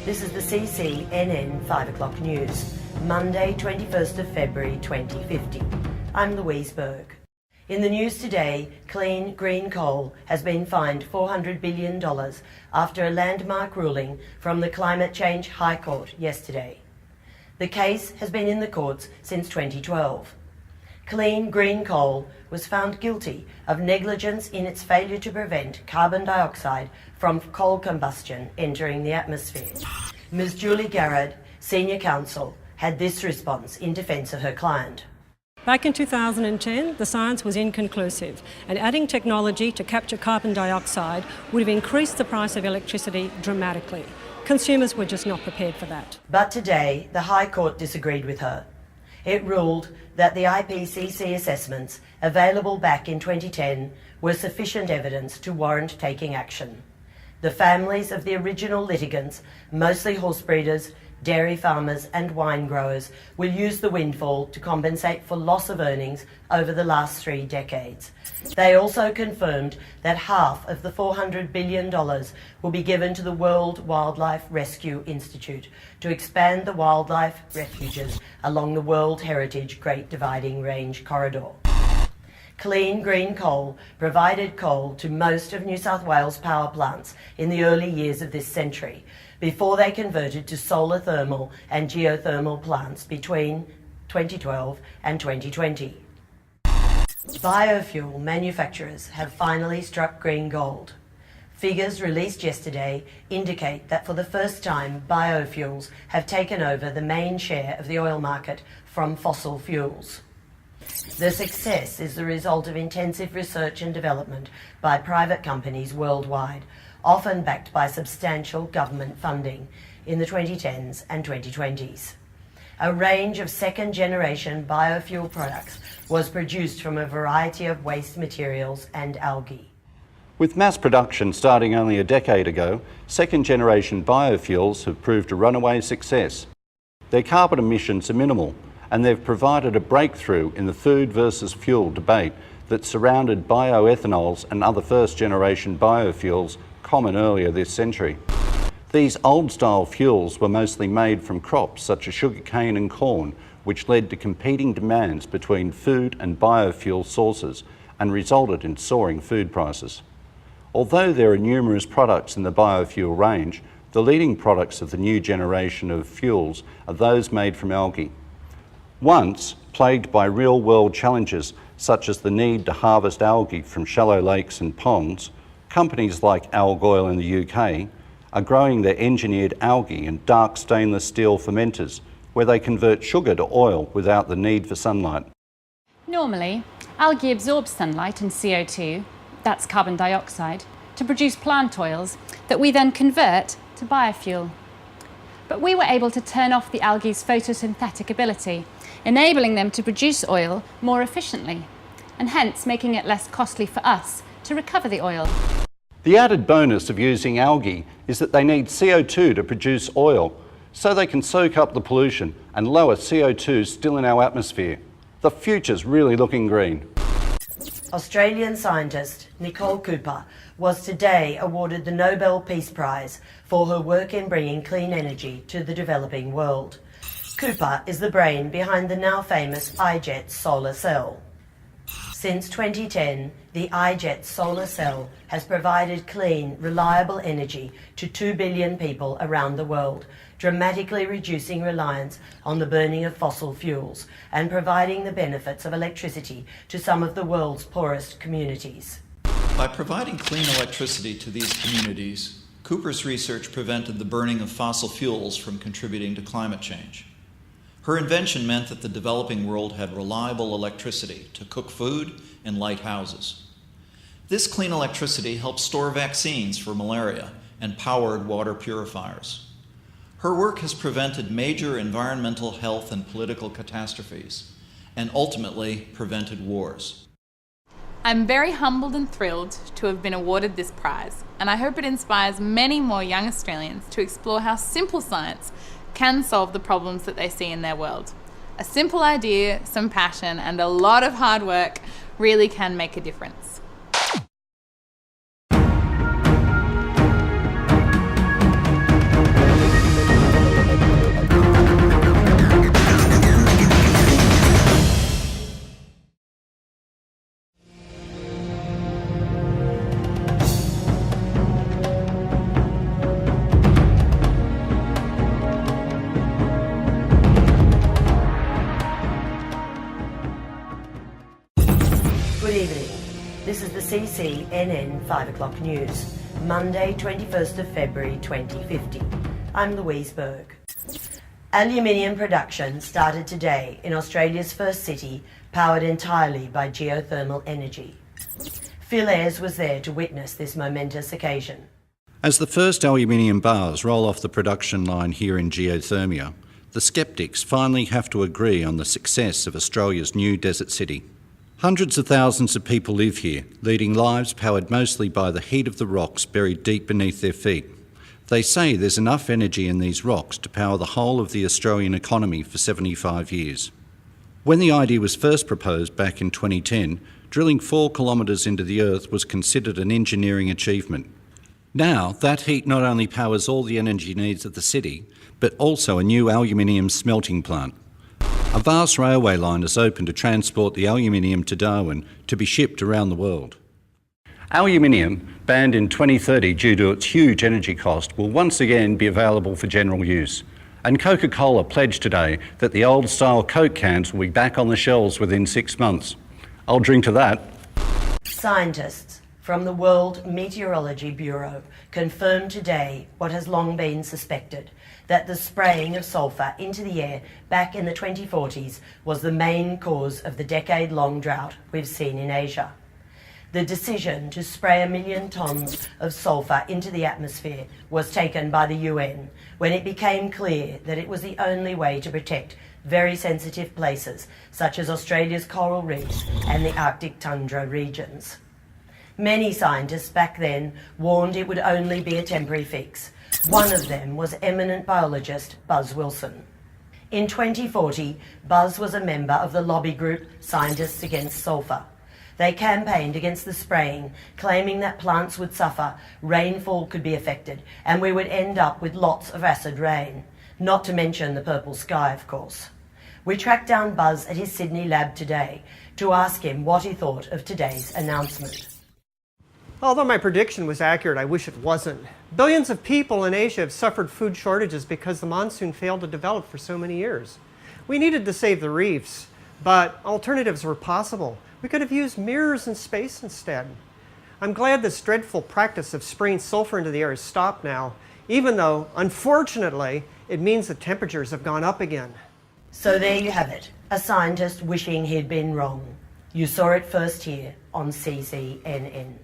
This is the CCNN 5 o'clock news, Monday 21st of February 2050. I'm Louise Berg. In the news today, clean green coal has been fined $400 billion after a landmark ruling from the Climate Change High Court yesterday. The case has been in the courts since 2012. Clean green coal was found guilty of negligence in its failure to prevent carbon dioxide from coal combustion entering the atmosphere. Ms. Julie Garrard, Senior Counsel, had this response in defence of her client. Back in 2010, the science was inconclusive, and adding technology to capture carbon dioxide would have increased the price of electricity dramatically. Consumers were just not prepared for that. But today, the High Court disagreed with her. It ruled that the IPCC assessments available back in 2010 were sufficient evidence to warrant taking action. The families of the original litigants, mostly horse breeders, dairy farmers and wine growers, will use the windfall to compensate for loss of earnings over the last 3 decades. They also confirmed that half of the $400 billion will be given to the World Wildlife Rescue Institute to expand the wildlife refuges along the World Heritage Great Dividing Range corridor. Clean green coal provided coal to most of New South Wales power plants in the early years of this century, before they converted to solar thermal and geothermal plants between 2012 and 2020. Biofuel manufacturers have finally struck green gold. Figures released yesterday indicate that for the first time, biofuels have taken over the main share of the oil market from fossil fuels. The success is the result of intensive research and development by private companies worldwide, often backed by substantial government funding in the 2010s and 2020s. A range of second-generation biofuel products was produced from a variety of waste materials and algae. With mass production starting only a decade ago, second-generation biofuels have proved a runaway success. Their carbon emissions are minimal, and they've provided a breakthrough in the food versus fuel debate that surrounded bioethanols and other first-generation biofuels common earlier this century. These old-style fuels were mostly made from crops such as sugarcane and corn, which led to competing demands between food and biofuel sources and resulted in soaring food prices. Although there are numerous products in the biofuel range, the leading products of the new generation of fuels are those made from algae. Once plagued by real-world challenges such as the need to harvest algae from shallow lakes and ponds, companies like Alg Oil in the UK are growing their engineered algae in dark stainless steel fermenters where they convert sugar to oil without the need for sunlight. Normally, algae absorbs sunlight and CO2, that's carbon dioxide, to produce plant oils that we then convert to biofuel. But we were able to turn off the algae's photosynthetic ability, enabling them to produce oil more efficiently, and hence making it less costly for us to recover the oil. The added bonus of using algae is that they need CO2 to produce oil, so they can soak up the pollution and lower CO2 still in our atmosphere. The future's really looking green. Australian scientist Nicole Cooper was today awarded the Nobel Peace Prize for her work in bringing clean energy to the developing world. Cooper is the brain behind the now famous iJet solar cell. Since 2010, the iJet solar cell has provided clean, reliable energy to 2 billion people around the world, dramatically reducing reliance on the burning of fossil fuels and providing the benefits of electricity to some of the world's poorest communities. By providing clean electricity to these communities, Cooper's research prevented the burning of fossil fuels from contributing to climate change. Her invention meant that the developing world had reliable electricity to cook food and light houses. This clean electricity helped store vaccines for malaria and powered water purifiers. Her work has prevented major environmental, health, and political catastrophes, and ultimately prevented wars. I'm very humbled and thrilled to have been awarded this prize, and I hope it inspires many more young Australians to explore how simple science can solve the problems that they see in their world. A simple idea, some passion, and a lot of hard work really can make a difference. the CCNN 5 o'clock news, Monday 21st of February 2050. I'm Louise Berg. Aluminium production started today in Australia's first city, powered entirely by geothermal energy. Phil Ayres was there to witness this momentous occasion. As the first aluminium bars roll off the production line here in geothermia, the sceptics finally have to agree on the success of Australia's new desert city. Hundreds of thousands of people live here, leading lives powered mostly by the heat of the rocks buried deep beneath their feet. They say there's enough energy in these rocks to power the whole of the Australian economy for 75 years. When the idea was first proposed back in 2010, drilling 4 kilometres into the earth was considered an engineering achievement. Now, that heat not only powers all the energy needs of the city, but also a new aluminium smelting plant. A vast railway line is open to transport the aluminium to Darwin to be shipped around the world. Aluminium, banned in 2030 due to its huge energy cost, will once again be available for general use. And Coca-Cola pledged today that the old-style Coke cans will be back on the shelves within 6 months. I'll drink to that. Scientists from the World Meteorology Bureau confirmed today what has long been suspected, that the spraying of sulphur into the air back in the 2040s was the main cause of the decade-long drought we've seen in Asia. The decision to spray 1 million tonnes of sulphur into the atmosphere was taken by the UN when it became clear that it was the only way to protect very sensitive places such as Australia's coral reefs and the Arctic tundra regions. Many scientists back then warned it would only be a temporary fix. One of them was eminent biologist Buzz Wilson. In 2040, Buzz was a member of the lobby group Scientists Against Sulphur. They campaigned against the spraying, claiming that plants would suffer, rainfall could be affected, and we would end up with lots of acid rain. Not to mention the purple sky, of course. We tracked down Buzz at his Sydney lab today to ask him what he thought of today's announcement. Although my prediction was accurate, I wish it wasn't. Billions of people in Asia have suffered food shortages because the monsoon failed to develop for so many years. We needed to save the reefs, but alternatives were possible. We could have used mirrors in space instead. I'm glad this dreadful practice of spraying sulfur into the air has stopped now, even though, unfortunately, it means the temperatures have gone up again. So there you have it, a scientist wishing he'd been wrong. You saw it first here on CCNN.